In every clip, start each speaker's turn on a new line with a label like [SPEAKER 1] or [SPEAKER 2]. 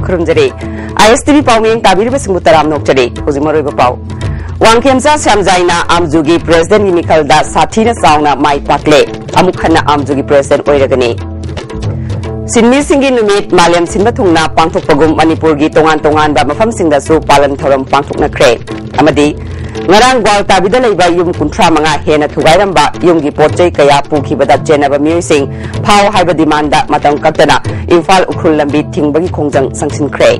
[SPEAKER 1] खुरुमजरे ISTV पाउमिंग ताबिरबे सिंगु तराम नोकचरे हुजिमरोइबा पाउ वांगखेमसा श्यामजाइना आमजुगी president निकलदा साथीना चावना माइ पाकले अमुखन्ना आमजुगी president ओइरगने सिन्मी सिंगी नुमित मालेम सिनबा थुंगना पांथोकपगुम Manipur की तोंगान तोंगान बा मफम सिंगदासु पालन थौरम पांथोकनख्रे अमदी ngarang gwal tabida leiba yum kunthra manga hena thugairamba yumgi potchei kaya pukhibada chenaba miyosing phau haiba demand da matang kaktana imphal ukhul lambi thingbagi khongjang sangsinkhre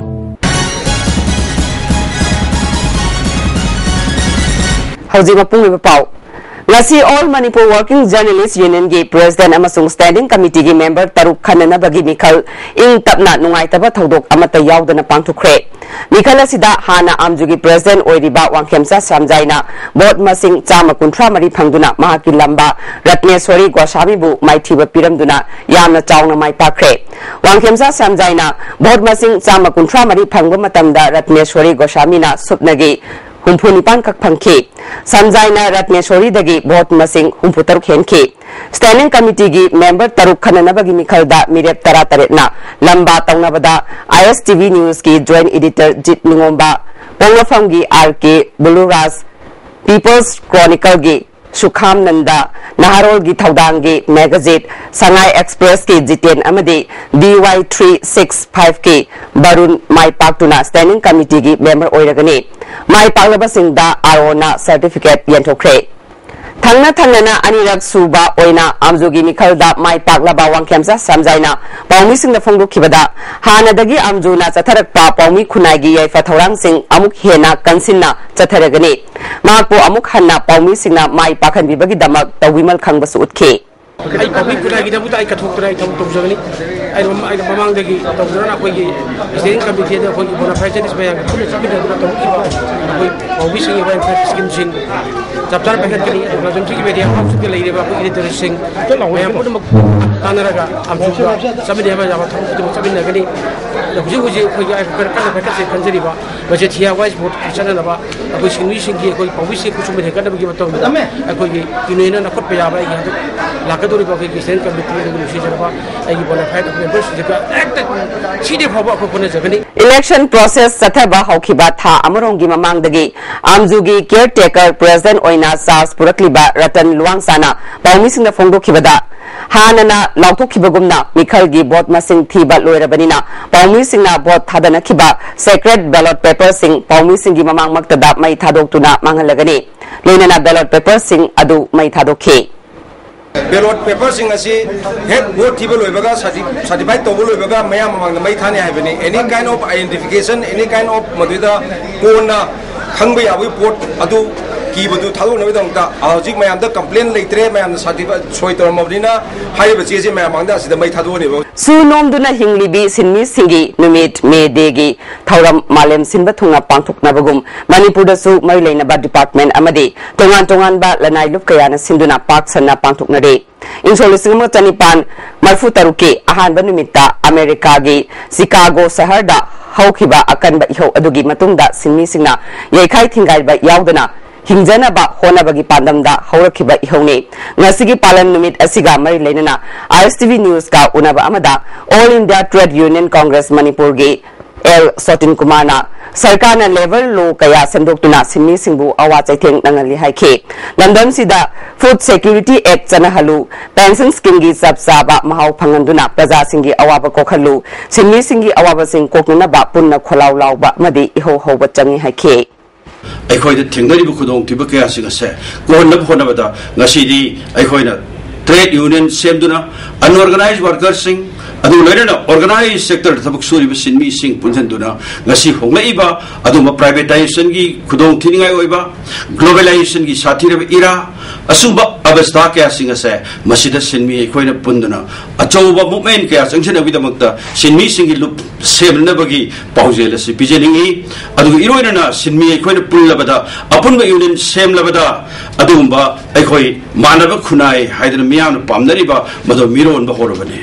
[SPEAKER 1] hauji mapung iba pau ngasi all Manipur Working Journalists Union gi president amasung standing committee gi member taruk khanana bagi mikhal ing tapna nungai taba thodok amata yaudana pangthukre mikhal asida hana amjugi president oiriba wangkhemsa samjaina bot masing chama kunthra mari phangduna mahaki lamba Ratneswari Goswami bu maithiba piramduna yamna chawna mai pakre wangkhemsa samjaina bot masing chama kunthra mari phangba matamda Ratneswari Goswami na supnagi Humpunipan kak pangki Samjaina Ratneswari dagi bot masing humputaruk henki standing committee gi member taruk khanana bagi mikhalda mirep tara taretna lamba tawnabada ISTV news ki joint editor Jit Ningomba Pongafam gi RK Buluras People's Chronicle gi Sukham Nanda Naharol gi Thaudang gi magazine Sangai Express ki Jiten amadi DY365 ki Barun Mai Paktuna standing committee gi member oiragani Mai Paklaba Singda Arona certificate yenthokre Thangna thangnana anirak suba oina amjugi mikhalda Mai Paklaba wangkhemsa samjaina paumi singna phongdokhibada hanadagi amjuna chatharakpa paumi khunai yaifa thorang sing amuk hena kansinna chatharagani mapo amuk hanna paumi singna Mai pakhanbi bagi damak tawimal khangbasu utke
[SPEAKER 2] ai paumi khunai gi dabuta ai kathoktra ai tawjagani ai mamang dagi tawjana khoi standing committee da khoi bona faichis bayang khule chibida da tawki khoi paumi sing event skin jin chapter packet kini rajamji ki media house ke leire ba ko editor sing to law yam odum tanaraga amju sabide ba jaba thamu sabine gani huji huji khoi ai per kan packet se kanjari ba baje thia wise board chana ba ko singwi sing ki khoi paumi se kuchum de kan ba ki batom da khoi ki ino na khot pe ya ba ai lakadori ba ki sen committee de shi jaba ai ki bona fight members jaka act chide phaba ko kone jagani
[SPEAKER 1] election process sathaba haukiba tha amarongi mamangdagi amjugi caretaker president oina sas purakliba Ratan Luangsana paumi singna phongdokhibada hanana lautokhibagumna mikhalgi bot masing thiba loirabanina paumi singna bot thadana khiba secret ballot paper sing paumi singi mamang maktada mai thadoktuna manghalagani loinana ballot paper sing adu mai thadokhi
[SPEAKER 3] ballot paper sing asi head vote thiba loibaga certified to loibaga mayam mamang mai thani haibani any kind of identification any kind of madida kona khangba yawi vote adu ki badu thalu na bidang ta hojik mayam da complaint leitre mayam certified soi tor mabdina haiba cheje mayam angda sida mai thadu ne
[SPEAKER 1] sunom duna hinglibi sinmi singi numit me degi thauram malem sinba thunga pangthokna bagum manipur da su mai leina ba department amadi tongan ba lanai lup kayana sinduna pak sanna pangthokna de insolising mo tanipan marfu taruki ahan ba numita America gi Chicago shahar da haukiba akan ba iho adugi matungda sinmi singna yaikhai thingai ba yaudana hingjana ba hona bagi pandamda haurakhiba ihone ngasigi palan numit asiga mari leinana ISTV news ka unaba amada All India Trade Union Congress Manipur gi L Sotin Kumana sarkana level low kaya sendoktuna sinmi singbu awa chaitheng nangali haikhe London sida Food Security Act chanahalu pension scheme gi sabsaba mahau phanganduna praja singi awaba kokhalu sinmi singi awaba sing kokna ba punna kholaw lawba madi iho hoba changi haikhe
[SPEAKER 4] ꯑꯩꯈꯣꯏꯗ ꯊꯦꯡꯅꯔꯤꯕ ꯈꯨꯗꯣꯡꯊꯤꯕ ꯀꯌꯥꯁꯤꯡ ꯑꯁꯦ ꯀꯣꯍꯟꯅꯕ ꯍꯣꯠꯅꯕꯗ ꯉꯁꯤꯗꯤ ꯑꯩꯈꯣꯏꯅ trade union ꯁꯦꯝꯗꯨꯅ unorganised ꯋꯥꯔꯀꯔꯁꯤꯡ ꯑꯗꯨ ꯂꯣꯏꯅꯅ ꯑꯣꯔꯒꯅꯥꯏꯖ ꯁꯦꯛꯇꯔꯗ ꯊꯕꯛ ꯁꯨꯔꯤꯕ ꯁꯤꯟꯃꯤꯁꯤꯡ ꯄꯨꯟꯁꯤꯟꯗꯨꯅ ꯉꯁꯤ ꯍꯣꯡꯂꯛꯏꯕ ꯑꯗꯨꯝꯕ ꯄ꯭ꯔꯥꯏꯚꯦꯇꯥꯏꯖꯦꯁꯟꯒꯤ ꯈꯨꯗꯣꯡꯊꯤꯅꯤꯡꯉꯥꯏ ꯑꯣꯏꯕ ꯒ꯭ꯂꯣꯕꯦꯂꯥꯏꯖꯦꯁꯟꯒꯤ ꯁꯥꯊꯤꯔꯕ ꯏꯔꯥ ꯑꯁꯨꯝꯕ ꯑꯕꯁꯊꯥ ꯀꯌꯥꯁꯤꯡ ꯑꯁꯦ ꯃꯁꯤꯗ ꯁꯤꯟꯃꯤ ꯑꯩꯈꯣꯏꯅ ꯄꯨꯟꯗꯨꯅ ꯑꯆꯧꯕ ꯃꯨꯚꯃꯦꯟ ꯀꯌꯥ ꯆꯪꯁꯤꯟꯅꯕꯒꯤꯗꯃꯛꯇ ꯁꯤꯟꯃꯤꯁꯤꯡꯒꯤ ꯂꯨꯞ ꯁꯦꯝꯅꯅꯕꯒꯤ ꯄꯥꯎꯖꯦꯜ ꯑꯁꯤ ꯄꯤꯖꯅꯤꯡꯉꯤ ꯑꯗꯨꯒ ꯏꯔꯣꯏꯅꯅ ꯁꯤꯟꯃꯤ ꯑꯩꯈꯣꯏꯅ ꯄꯨꯜꯂꯕꯗ ꯑꯄꯨꯟꯕ ꯌꯨꯅꯤꯌꯟ ꯁꯦꯝꯂꯕꯗ ꯑꯗꯨꯒꯨꯝꯕ ꯑꯩꯈꯣꯏ ꯃꯥꯟꯅꯕ ꯈꯨꯟꯅꯥꯏ ꯍꯥꯏꯗꯅ ꯃꯤꯌꯥꯝꯅ ꯄꯥꯝꯅꯔꯤꯕ ꯃꯗꯨ ꯃꯤꯔꯣꯟꯕ ꯍꯧꯔꯕꯅꯤ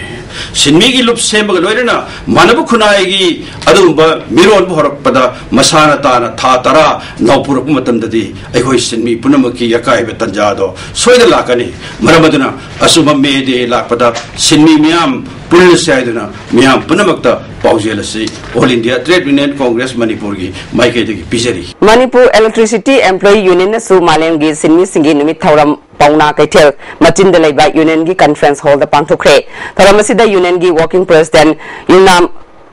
[SPEAKER 4] sinmigi lup sembaga loirana manabu khunai adumba miron horakpada masana tana tha tara naupurap matamdadi aihoi sinmi punamaki yakai betanjado soida lakani maramaduna asuma mede lakpada sinmi miam पुल साइदना मियाम पुनमक्ता पाउजेलसी all India trade union congress Manipur की माइके दगी पिजरी
[SPEAKER 1] Manipur electricity employee union सु मालेम गी सिन्मी सिंगी निमित थौरम पाउना कैथेल मचिन द लेबा यूनियन की कॉन्फ्रेंस हॉल द पांथोखरे थौरम असिदा यूनियन की वर्किंग प्रेसिडेंट युनाम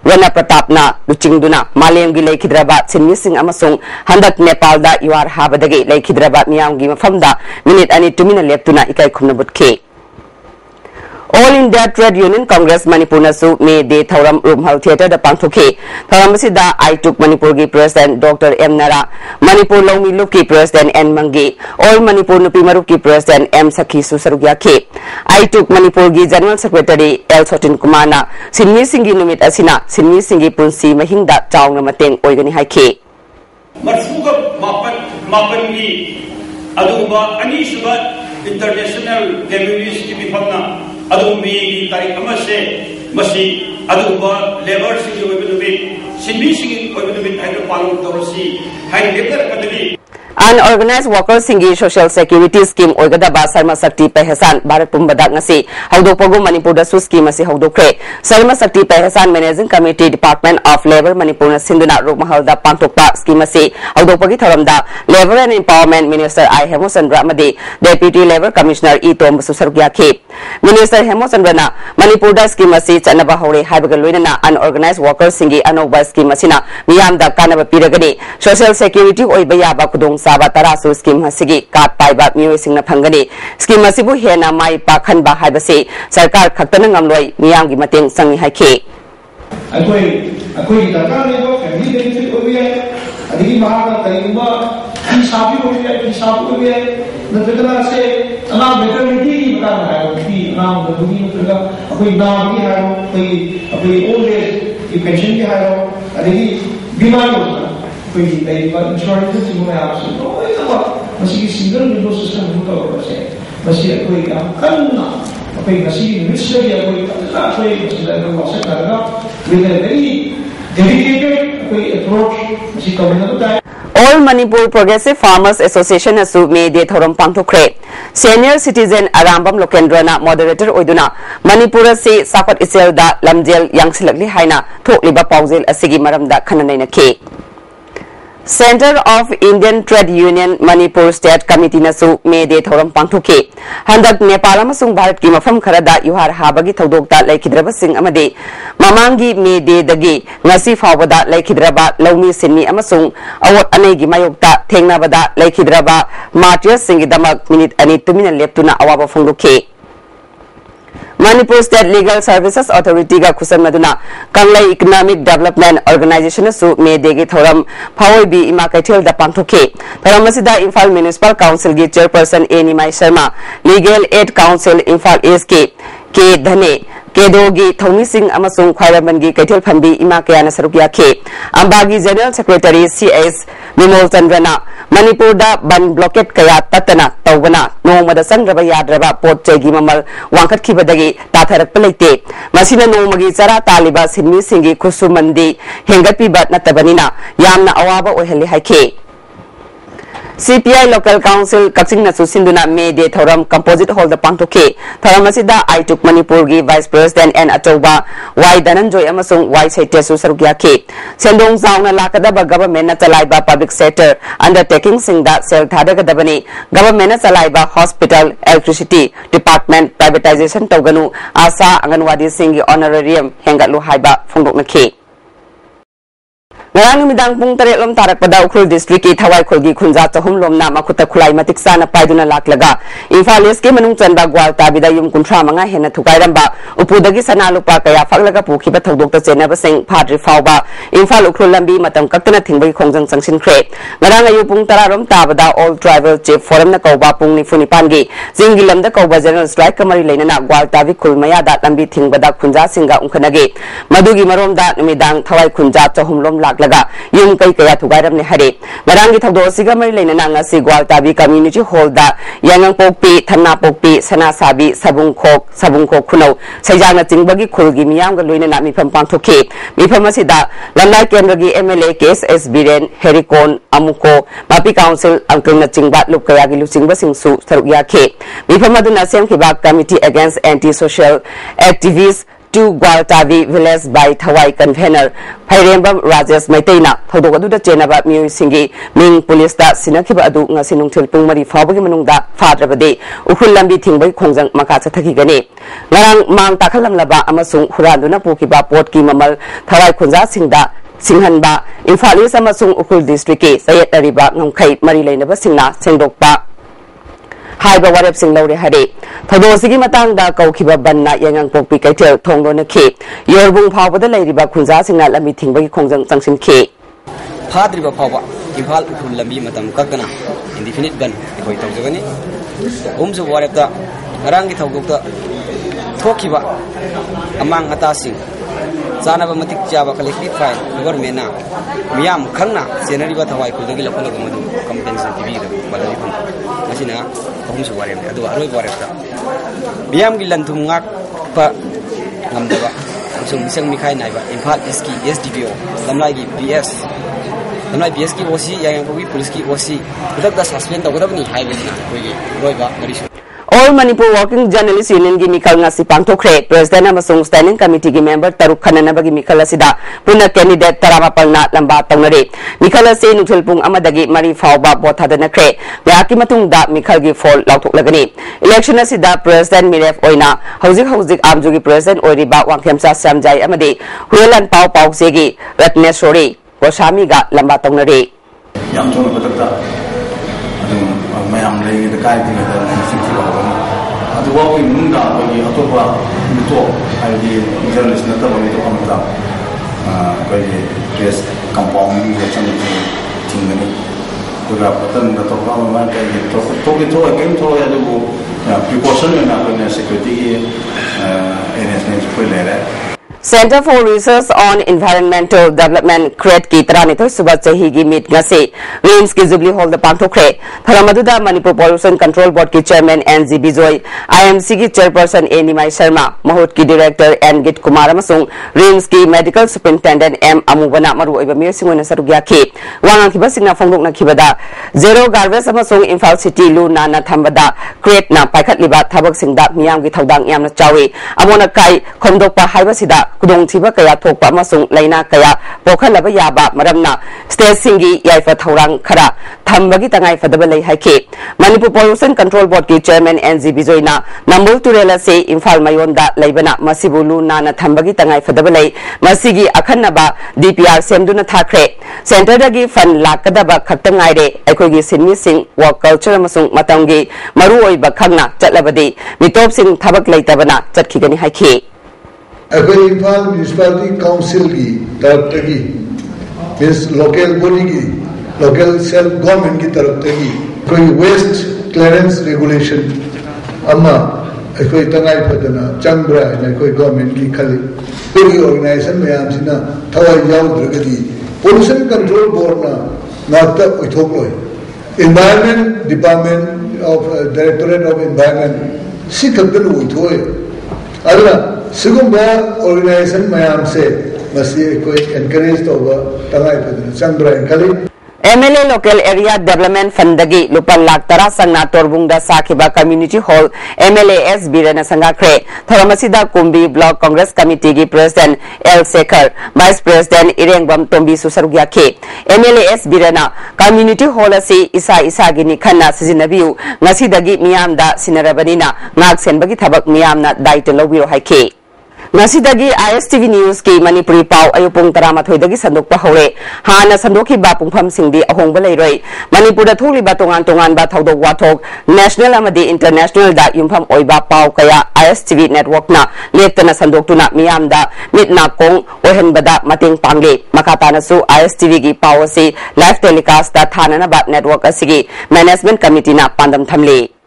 [SPEAKER 1] Rana Pratapna Luchingduna Malayam gi Laikhidrabat Sinmi Singh amasung handak Nepal da yuar habadagi Laikhidrabat miyam gi mafamda minute ani tumina leptuna ikai khumnabutke All India Trade Union Congress Manipur nasu me de thauram Rumhal Theatre da pangthoke thauram asida I took Manipur gi President Dr. M Nara Manipur Lomi Lup ki President N Mangi All Manipur Nupi Marup ki President M Sakhi Susarugya ke I took Manipur gi General Secretary L Sotin Kumana Sinmi Singhi numit asina Sinmi Singhi punsi mahingda chawna mateng oigani haike
[SPEAKER 5] Marfuga mapan gi aduba ani suba international communities ki bifamna adumbi ki tarikh amase masi aduba labor singi oibunumi sinmi singi oibunumi haina palu tawsi haina lepar kadali
[SPEAKER 1] Unorganized Workers Singi Social Security Scheme Oigadaba Sarma Sakti Pehesan Bharat Pumbadak ngasi Haudokpogu Manipur da su scheme asi haudokre Sarma Sakti Pehesan Managing Committee Department of Labor Manipur na sinduna Rukmahal da pangtokpa scheme asi haudokpagi tharamda Labor and Empowerment Minister I Hemosandra amadi Deputy Labor Commissioner E Tom Susarugya ke Minister Hemosandra na Manipur da scheme asi chanaba hore haibaga loinana Unorganized Workers Singi Anoba scheme asina miyam da kanaba piragani Social Security oibaya ba kudong Saba Tarasu scheme hasigi kat paiba mioi singna phangani scheme asibu hena mai pakhan ba haibase sarkar khaktana ngamloi miyang gi mateng sangi haike
[SPEAKER 6] akoi darkar ne bo family benefit obiya adigi maha kaima hisabi obiya na bedra se ana maternity bata hai ki naam duni mutla akoi naam gi hai akoi old age pension gi hai adigi bima yojana कोई insurance Singh में आप सुनो ये सब मसीह single window system होता होगा से मसीह कोई काम करना कोई मसीह मिस्टर या कोई मसीह का वास्ता करना with a very dedicated कोई approach मसीह कम्युनिटी होता है
[SPEAKER 1] All Manipur Progressive Farmers Association asu me de thoram pangthokre Senior Citizen Arambam Lokendrana Moderator oiduna Manipur se sakot isel da lamjel yangsilakli haina thokliba paujel asigi maramda khananai na ke Center of Indian Trade Union Manipur State Committee nasu me de thoram pangthoke handak Nepal amasung Bharat ki mafam kharada yuhar habagi thodokta laikhidraba sing amade mamangi me de dagi ngasi fawbada laikhidraba laumi sinmi amasung awat anegi mayokta thengnabada laikhidraba martyrs singi damak minute ani tumina leptuna awaba phongdoke Manipur State Legal Services Authority ga khusan maduna Kanglai Economic Development Organization su me degi thoram phawoi bi ima kaithel da pangthoke thoram asida Imphal Municipal Council gi Chairperson Enimai Sharma Legal Aid Council Imphal East ke dhane Kedogi Thomi Singh amasung Khwairaman gi kaithel phambi ima kayana sarukya ke Ambagi General Secretary CS Vimol Chandrana Manipur da ban blockade kaya tatana tawbana nongmada sangraba yadraba pot chegi mamal wangkhat khibadagi tatharak palaite masina nongmagi chara taliba sinmi singi khusumandi hengatpi bat natabanina yamna awaba oheli haike CPI Local Council Kaksing na susinduna me de thoram composite hall da pangthoke thoram asida I took Manipur gi Vice President and Atoba Y Dananjoy amasung Y Saite Susarugya ke sendong zauna lakadaba government na chalaiba public sector undertaking singda sel thadagadabani government na chalaiba hospital electricity department privatization tawganu asa anganwadi singi honorarium hengatlu haiba phongdokna ke Ngarang midang pung tarik lom tarak pada Ukhrul District ki Thawai Khulgi khunja chahum lom na makuta khulai matik sana paiduna laklaga Imphal East ki manung chanba gwal tabida yum kunthra manga hena thukairamba upudagi sana lupa kaya faklaga pukhiba thodokta chenaba sing phadri fawba Imphal Ukhrul lambi matam kaktana thingbai khongjang changsin khre ngarang ayu pung tararom tabada All Tribal Chief Forum na kauba pung nifunipan gi jingi lamda kauba General Strike kamari leinana gwal tabi khulmaya da lambi thingbada khunja singa ungkhanage madugi maromda numidang Thawai khunja chahum lom laklaga yung kay kaya thugairam ne hare marangi thawdo siga mai leina ngasi Gwaltabi Community Hall da yangang pokpi thanna pokpi sana sabi sabungkhok khunau saijana chingbagi khulgi miyam ga loina na mifam pangthoke mifam asida lamlai kendragi MLA KSS Biren Herikon Amuko Mapi Council angkang na chingba lup kaya gi luchingba singsu sarukya ke mifam aduna sem khiba Committee Against Anti-Social Activists Situ Gwaltavi Village by Thawai Convener Pairembam Rajesh Maitena Thodok Aduda Chenaba Miu Singi Ming Police da Sinakiba Adu Ngasinung Tilpung Mari Fawagi Manungda Fadrabade Ukhul Lambi Thingbai Khongjang Maka Chathaki Gani Ngarang Mang Takalam Laba Amasung Huranduna Pukiba Port Ki Mamal Thawai Khunja Singda Singhanba Imphal East Amasung Ukhul District Ki Sayet Ariba Ngamkhai Mari Lainaba Singna Sengdokpa Haiba Warep Sing Lore Hare Thodo Sigi Matangda Kaukiba Banna Yangang Pokpi Kaitel Thongdo na Ke Yorbung Phawda Lairiba Khunja Singna Lami Thingbai Khongjang Changshin Ke
[SPEAKER 7] Phadriba Phawba Imphal Ukhul Lambi Matam Kakana Indefinite Gun Koi Tawjagani Umsu Warepta Rangi Thawgukta Thokiba Amang Atasing Zanaba Matik Java Collective File Government Miyam Khangna Senariba Thawai Kudagi Lapana Gamadu Compensation TV Balari Masina Umsu Warep Adu Aroi Warepta Miyam Gilantum Ngak Pa Ngamdaba Umsu Misang Mikai Naiba Imphal SK SDPO Lamlai PS Lamlai PS ki OC Yang Police ki OC Udak suspend Tawgadabani Highway Roiba Marishu
[SPEAKER 1] All Manipur Working Journalists Union gi Mikal ngasi pangthokre President amasung Standing Committee gi member taruk khanana gi Mikal asida puna candidate taramapalna lamba tawnare Mikal ase nuthulpung amadagi mari fawba bothadana kre yaki matungda Mikal gi fall lauthoklagani election asida President Miref oina hojik amju gi President oiriba wangkhemsa samjai amadi huelan pau se gi Ratneshwari Goswami ga lamba tawnare
[SPEAKER 8] yam chona batakta mayam lay the guy thing that sixty adu wa we nunda ba gi atoba mito ai di journalist na ta ba mito kamta ba gi press compound election thingani pura patan da to ba ma ka gi to again to ya do precaution na ko na security NSN ko le
[SPEAKER 1] Center for Research on Environmental Development CRED ki Taranithoi Subat Chahi gi meet ngase Rims ki Jubilee Hall da pangthokre Tharamaduda Manipur Pollution Control Board ki Chairman NG Bijoy IMC ki Chairperson A Nimai Sharma Mahut ki Director N Git Kumar amasung Rims ki Medical Superintendent M Amubana maru oiba mir singona sarugya ki wangang kiba singna phongdok na kibada Zero Garbage amasung Imphal City lu na thambada CRED na paikhat liba thabak singda miyam gi thodang yamna chawi amona kai khomdokpa haiba sida Kudong Tiba Kaya Tokpa Masung Laina Kaya Pokhalaba Yaba Maramna State Singi Yaifa Thaurang Khara Thambagi Tangai Fadabalai Haike Manipur Pollution Control Board ki Chairman NG Bijoyna Nambul Turela se Imphal Mayonda Laibana Masibulu Nana Thambagi Tangai Fadabalai Masigi Akhanaba DPR Semduna Thakre Center dagi Fund Lakadaba Khaktangaire Aikogi Sinmi Sing Work Culture Masung Matangi Maruoi Bakhangna Chatlabadi Mitop Sing Thabak Laitabana Chatkigani Haike
[SPEAKER 9] Akwai Imphal Municipality Council ki taraf tagi means local body ki local self government ki taraf tagi koi waste clearance regulation amma akwai tangai padana changbra na koi government ki khali koi organization mayam sina thawai yaudragadi pollution control board na ta oithokoi environment department of directorate of environment sikakdan oithoi aduna Segunda organization mayam se masih koi encourage over tangai padana changbra kali
[SPEAKER 1] MLA Local Area Development Fund dagi lupan lakh tara sangna torbungda sakhiba Community Hall MLAS Birana Sangakre Tharamasida Kumbi Block Congress Committee gi President L Sekhar Vice President Irengbam Tombi Susarugya ke MLAS Birana Community Hall asi isa gi ni khanna sijinabiu ngasi dagi miyamda sinarabanina ngak senbagi thabak miyamna daita lobiro haike Nasidagi ISTV News ki Manipuri Pau ayupung taramathoi dagi sandokpa hore hana sandoki ba pungpham singdi ahongba leiroi Manipur da thuli ba tongan ba thodok wathok national amadi international da yumpham oiba pau kaya ISTV network na leptana sandoktuna miyamda mitna kong ohenbada mating pangge makatana su ISTV gi pau asi live telecast da thanana ba network asigi management committee na pandam thamle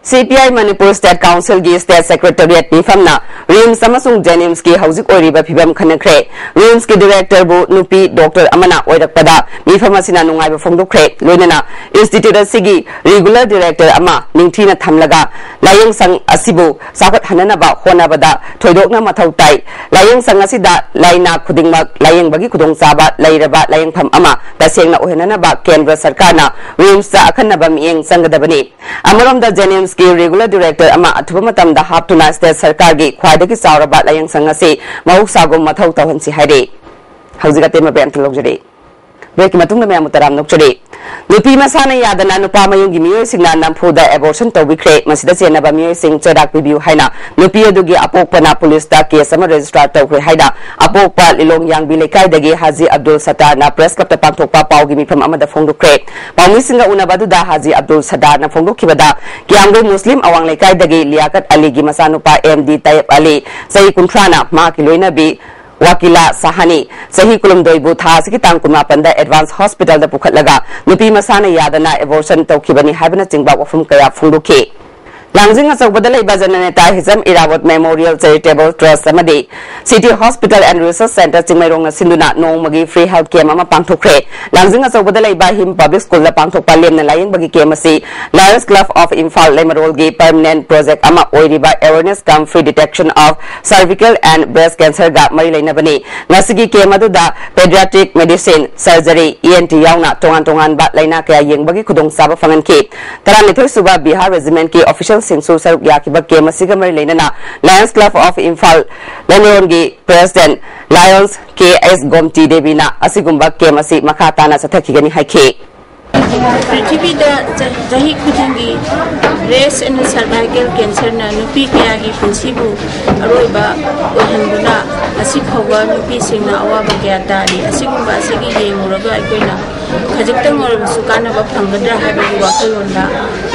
[SPEAKER 1] CPI Manipur State Council gi State Secretariat ni famna Rims amasung Jenims ki hauzik oiriba phibam khanakre Rims ki director bu nupi Dr. Amana oirakpada mi famasina nungai ba phongdokre loinana institute sigi regular director ama ningthina thamlaga layeng sang asibu sakhat hanana ba hona bada thoidokna mathau tai layeng sang asida laina khudingmak layeng bagi khudong chaba lairaba layeng pham ama tasengna ohenana ba kendra sarkarna Rims sa akhanna ba mieng sangadabani amarom da Jenims की regular director अमा अथुब मतमदा हापतुना state सरकार की ख्वाइदगी चावरबा lying संघ असी महुसागुम मथौ तौहनसी हाइरे हौजिगा तेमा बेम तलौजरे break की मतुंग ma'am तराम नोक्चरे नुपी मसाना यादना नुपा मयुंगी मियोय सिंगना नमफुदा abortion तौबिख्रे मसिदा चेनबा मियोय सिंग चेराक पिबियु हाइना नुपी अदुगी अपोकपना police ता केस अमा registrar तौख्रे हाइना अपोकपा Lilong यांगबी लेकाइदगी Haji Abdul सत्तारना press club ता पांथोकपा पाउगी मिफम अमदा फोंदुख्रे पाउमी सिंगा उनबादुदा हाजी अब्दुल सत्तारना फोंदुखिबदा कियांगै मुस्लिम अवांग लेकाइदगी लियाकत अलीगी मसानुपा एमडी तैयब अली सही कुंथ्राना माकी लोइनबी वकीला सहानी सही कुलुमदोइबु थासकी तांग कुमापंदा एडवांस हॉस्पिटल दा पुखतलगा नुपी मसाना यादना एबॉर्शन तौखिबनी हाइबना चिंगबा वफम कया फुंदुखि लांजिंग अचौबदा लेबा जननेता Hijam Irawat memorial charitable trust अमदी city hospital and research centre Chingmeirong सिंदुना नोंमगी फ्री हेल्थ कैम्प अमा पांथोखरे लांजिंग अचौबदा लेबा हिम पब्लिक स्कूल दा पांथोकपा लेमना लायंगबगी कैम्प असि Lions Club of Imphal Lemarol गी परमानेंट प्रोजेक्ट अमा ओइरिबा awareness cum free detection of cervical and breast cancer गा मरी लेनबनी ngasi कैम्प अदुदा पेडियाट्रिक मेडिसिन सर्जरी ENT यावना तोंगान तोंगान बा लाइना कया येंगबगी खुदोंग साबा फंगनखि 32 सुबा बिहार रेजिमेंट की ऑफिशियल सिंसु सरुक याकिबा कैम्प असिगा मरी लेनना Lions Club of Imphal Lemarol गी प्रेसिडेंट लायंस KS गोमती देवीना असिगुंबा कैम्प असि मखा ताना सथखिगनी हाइखे
[SPEAKER 10] पृथ्वी जही खुदी ब्रेस्ट एंड सर्वाइकल कैंसर नुपी क्या की पुंसीबु अरोइबा ओहनबुना असि फौबा नुपी सिंगना अवाबा क्या तारी असिगुंबा असिगी येंगुरगा अइकोइना खजिक्तंग ओरबसु कानबा फंगद्रा हाइबगी वाखलोंदा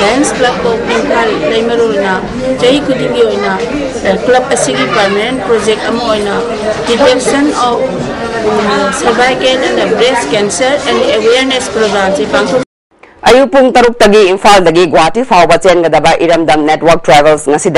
[SPEAKER 10] लायंस क्लब ऑफ इम्फाल लेमरोलना जही खुदी ओइना क्लब असिगी परमानेंट प्रोजेक्ट अमा ओइना detection of cervical and breast cancer and awareness programme से
[SPEAKER 1] अयुपुंग तरुक तगी इम्फाल दगी गुवाहाटी फाउबा चेनगदबा इरमदम network travels ngasi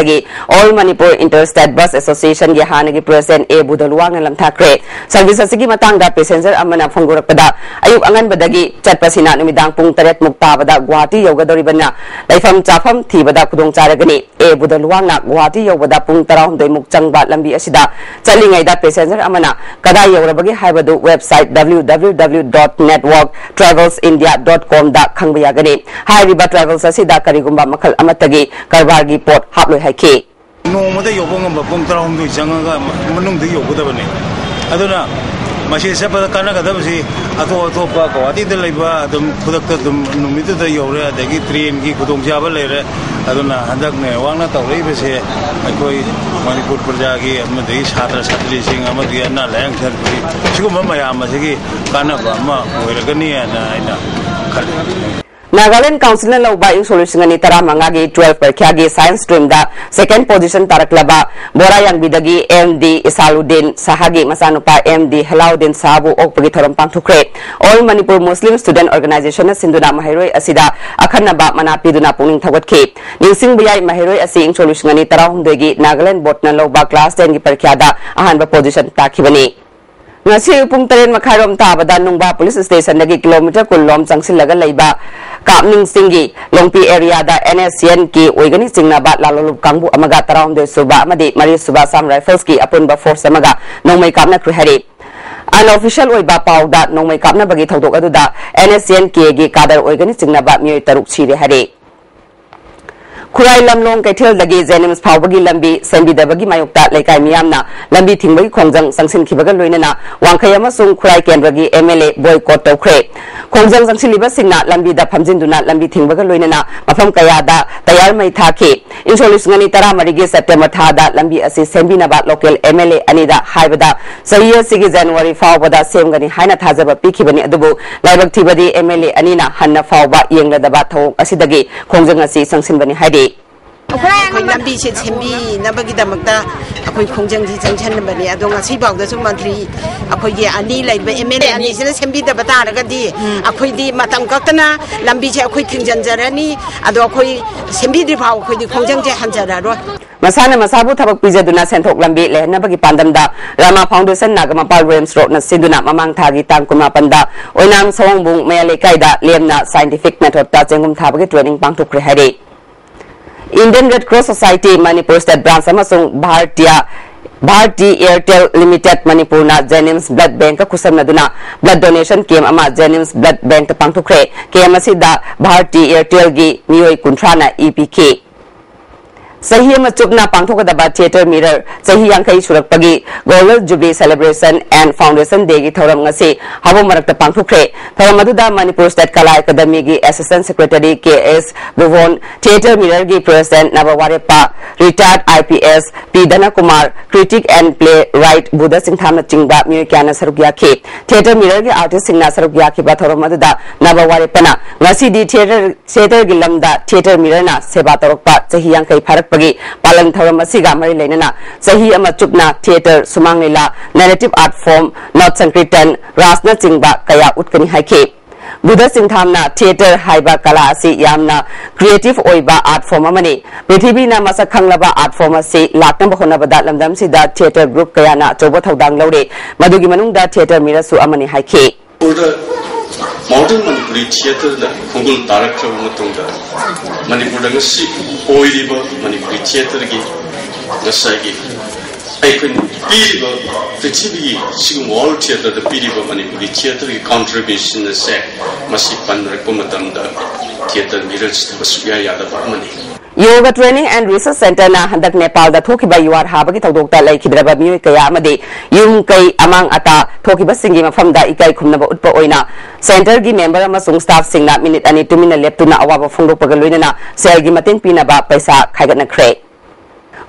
[SPEAKER 1] all Manipur interstate bus association के हानगी प्रेसिडेंट ए बुदलुवांग लमथाख्रे सर्विस असigi matangda पैसेंजर अमना फंगुरकदा अयुक अंगनबदगी चटपसिना नुमिदांग पुंग 3 मुक्ताबदा गुवाहाटी योगदोरिबना लाइफम चाफम थीबदा खुदोंग चारगनी ए बुदलुवांगना गुवाहाटी योगदा पुंग 19 मुक चंगबा लंबी असिदा चलिंगैदा पैसेंजर अमना कदा योरबगी हाइबदु वेबसाइट www.networktravelsindia.com दा यागने हाइरिबा ट्रैवल्स असिदा करिगुंबा मखल अमतगी करबारगी पोट हापलोय हाइखे
[SPEAKER 11] नोमदा योबंगम पुंग 13 जंगगा मनुंग योगदबने अदुना मसे सब कानगदबसि अतो अतोपा गुवाहाटी द लेबा अदम खुदक दम नुमित द योरे अदगी ट्रेन की खुदोंजाबा लेरे अदुना हंदकने वांगना तौरेबसे अखोई मणिपुर प्रजागी अमदि छात्र छात्री सिंग अमदि अना लायंग सरपि सिगुम मयाम मसिगी कानबा अमा ओइरगनी ना आइना
[SPEAKER 1] नागालैंड काउंसिल लौबा इन सोल्यूशन तरा मंगा की 12 परीक्षा की साइंस स्ट्रीम दा सेकेंड पोजीशन तारकलबा बोरा यांगबिदगी MD इसालुद्दीन साहागी मसानुपा MD हलाउद्दीन साहबु ओकपगी थरम पांथुख्रे ऑल मणिपुर मुस्लिम स्टूडेंट ऑर्गेनाइजेशन सिंधुना महिरोय असिदा अखन्नबा मनापीदुना पुनिंग थगतखि निंसिंग बुयाई महिरोय असि इन सोल्यूशन तरा हुंदगी नागालैंड बोर्ड न लौबा क्लास 10 की परीक्षा दा अहानबा position ताखिबनी ngasi upung taren makhairom tabada nungba police station dagi kilometer kullom changsilaga leiba kapning singi longpi area da NSCN ki oigani singna ba lalolup kangbu amaga tarawm de suba amadi mari suba sam rifles ki apunba force amaga nongmai kapna krihari unofficial oiba pauda nongmai kapna bagi thodok aduda NSCN ki gi kadar oigani singna ba mioi taruk chire hari खुराई लमलोंग कैथेल दगी जेनिम्स फाउबगी लंबी सेंबिदबगी मायुक्ता लेकाय मियामना लंबी थिंबगी खोंजंग संगसिनखिबगा लोइनना वांखै अमसुंग खुराई केंद्रगी MLA boycott तौख्रे खोंजंग संगसिलिबा सिंगना लंबी दा फमजिनदुना लंबी थिंबगा लोइनना मफम कयादा तैयार मै थाखि इंसोल्यूशननी 13 सेप्टेम्बर थादा लंबी असि सेंबिनबा लोकल MLA अनिदा हाइबदा सहिय सिगी जनवरी फाउबदा सेमगनी हाइना थाजबा पिखिबनी अदुबु लाइबक थिबदी MLA अनिना हन्ना फाउबा येंगलदबा थौ असिदगी खोंजंग असि संगसिनबनी हाइदे
[SPEAKER 12] लंबी से सेंबी नबगीदमक्ता अखोई खोंजंगजी जंक्शनबनी अदो ngasi बावदसु मंत्री अखोई अनि लाइबे MLA अनि से सेंबी द बतारगदी अखोई दी मतम कतना लंबी से अखोई थिंजंजरनी अदो अखोई सेंबी दी फाव अखोई दी खोंजंगजे हंजरारो
[SPEAKER 1] मसाना मसाबु थबक पिजदुना सेंथोक लंबी लेहनबगी पांदमदा रामा फाउंडेशन नागमापाल रेम्स रोड न सिंधुना ममांग थागी तांग कुमापंदा ओइनाम सवंगबुंग मेले कायदा लेमना साइंटिफिक मेथड ता चेंगुम थाबगी ट्रेनिंग पांगथुख्रे हारे Indian Red Cross Society Manipur State Branch amasung Bharti Airtel Limited Manipur na Jenims Blood Bank ka kusamnaduna blood donation camp ama Jenims Blood Bank ta pangthukre camp asida Bharti Airtel gi mioi kunthana EPK Sahi Machupna Pangthokadaba Theatre Mirror, Sahi Yankai Surakpagi, Golden Jubilee Celebration and Foundation Day Thoram Ngasi, Habomarak the Pangthokre, Thoramaduda Manipur State Kala Academy Assistant Secretary KS Buvon, Theatre Mirror President Navawarepa, retired IPS P. Dana Kumar, critic and playwright Buddha Singh Thamachingba, Mirikana Sarugyaki, Theatre Mirror artist Singh Sarugyaki Bathoramaduda, Navawarepana, Ngasi di Theatre Gilamda, Theatre Mirror na Sebatorokpa, Sahi Yankai Parak Palan Tharamasiga Mari Lenana, Sahi Amachupna Theatre Sumanglila, narrative art form, not Sankritan, Rasna Chingba, Kaya Utkani Haike. Buddha Singh Thamna Theatre Haiba Kala Asi Yamna, creative Oiba art form Amani, Prithibi na Masakhanglaba art form Asi, Laknam Bahonabada Lamdam Sida Theatre Group Kayana, Chobathodang Lode, Madugi Manungda Theatre Mirasu Amani Haike.
[SPEAKER 13] Modern Manipuri theatre da Google director matungda Manipur da si oiriba Manipuri theatre gi nasagi aikun piriba prithvi sigum all theatre da piriba Manipuri theatre gi contribution na se masi panrak matamda theatre mirrors da suya yada ba mani
[SPEAKER 1] Yoga Training and Research Center na handak Nepal da thokiba yuar habagi tawdokta laikhidraba mioi kaya amade yung kai amang ata thokiba singi mafamda ikai khumnaba utpa oina center gi member amasung staff singna minute ani 2 minute leptuna awaba phongdokpaga loinana sel gi mateng pinaba paisa khaigatna khre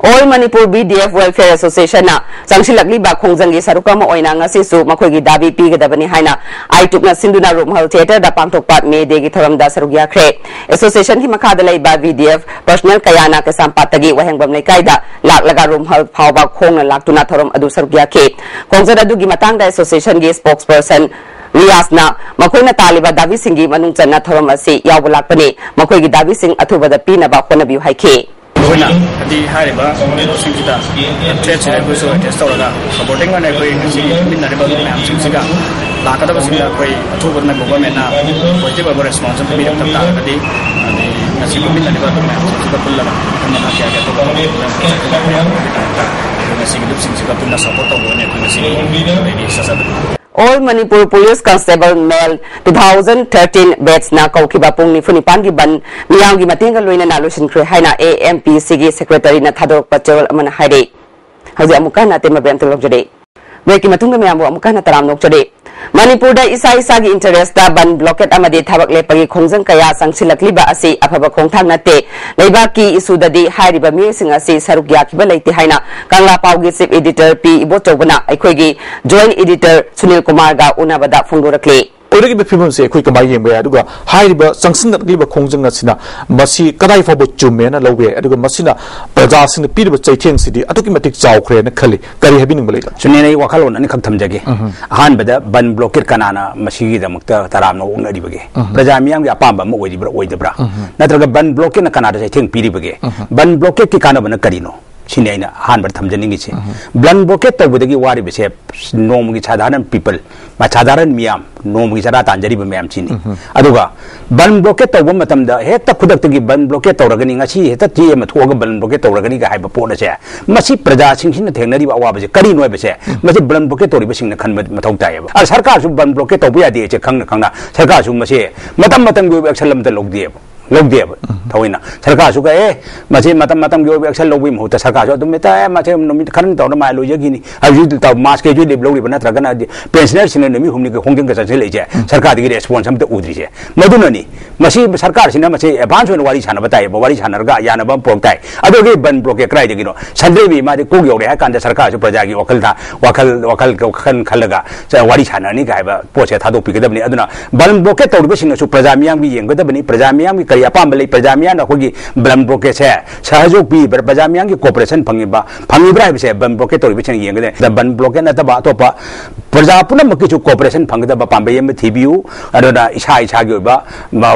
[SPEAKER 1] All Manipur BDF Welfare Association na sangsilakli ba khongjangi saruka ma oina ngasi su makhoigi dabi pigadabani haina aitukna sinduna rumhal theater da pangthokpat me degi thoramda sarugya khre association ki makha dalai ba BDF personal kayana ke sampatagi wahengbam leikaida laklaga rumhal phawba khongna laktuna thoram adu sarugya khe khongjada adu gi matangda association gi spokesperson Riyasna makoina taliba dabi singi manung channa thoram asi yawbalakpani makhoigi dabi sing athubada pinaba khonabiu haike
[SPEAKER 14] Buena, di hari ba, singkita, trade saya gusto test orang, supporting mana kau ini minat riba macam singkita, lakukan apa singkita kau tu pun nak government na, kau je bawa responsible bila tak tahu tadi, nasi pun minat riba macam singkita pun lah, kena nak kaya tu kau, nasi hidup singkita pun nak support tu boleh, nasi ini sesuatu.
[SPEAKER 1] All Manipur Police Constable Male 2013 batch na kaukiba pung ni funipan gi ban miyang gi matinga loina na lusin kre haina AMPC gi secretary na thadok pachol amana haide haji amuka na tema bentul jode beki matunga me amuka na taram nok jode Manipur da isa gi interest da ban blockade amade thabak lepagi khongjang kaya sangsilakliba asi afaba khongthang nate leibaki isu da di hairiba mi singa si saruk yakiba leite haina kangla pawgi chief editor P Ibotobana aikhoigi joint editor Sunil Kumar ga unabada phongdorakle
[SPEAKER 15] Origi befimum se koi kamai yeng ba aduga hairiba sangsinat liba khongjang asina masi kadai fabo chumena lobe aduga masina praja sing piriba chaitheng sidi aduki matik chawkhre na khali kari habining balai
[SPEAKER 16] sunene wakhalon ani khak thamjage ahan bada ban blockade kanana masi gi damakta taram no ongna dibage praja miyam gi apamba mo oidi bra oidabra natraga ban blockade na kanada chaitheng piribage ban blockade ki kana bana karino China han bar thamjaningi che ban blockade tabudagi wari bese nom gi sadharan people ma sadharan miyam nom gi sara tanjari ba miyam chini aduga ban blockade tabu matamda hekta khudak tagi ban blockade tawragani ngasi hekta ti ma thoga ban blockade tawragani ga haiba pona che masi praja singhin thengnari ba awa bese kari noi bese masi ban blockade tawri basing na khan mathau tai ba ar sarkar su ban blockade tabu ya de che khangna sarkar su masi matam go action lam ta logdi logdi thawina sarkar su ga masi matam go action logbi mo ta sarkar su dum ta ma che nomi khan taw na ma lo yagini ayu taw mas ke ju de logri bana tragana pensioner sin nomi humni ke hongeng ga chale je sarkar di response am ta udri je maduna ni masi sarkar sin ma che advance on wari chana batai ba wari chana ga yana bam pok tai ado ge ban block krai de gino sandre bi ma de ko yo re ha kan da sarkar su praja gi wakal khan khalaga wari chana ni ga ba po che thadok pi ga dabni aduna ban block taw ba sin su praja miyam gi yeng ga dabni praja miyam gi kari apam balai praja miyam na ko gi ban block se sahajok bi praja miyam gi cooperation phangi bra bi se ban block taw bi chen yeng ga da ban block na ta ba to pa praja punam ki chu cooperation phang da ba pam yem thibiu adona isa gi ba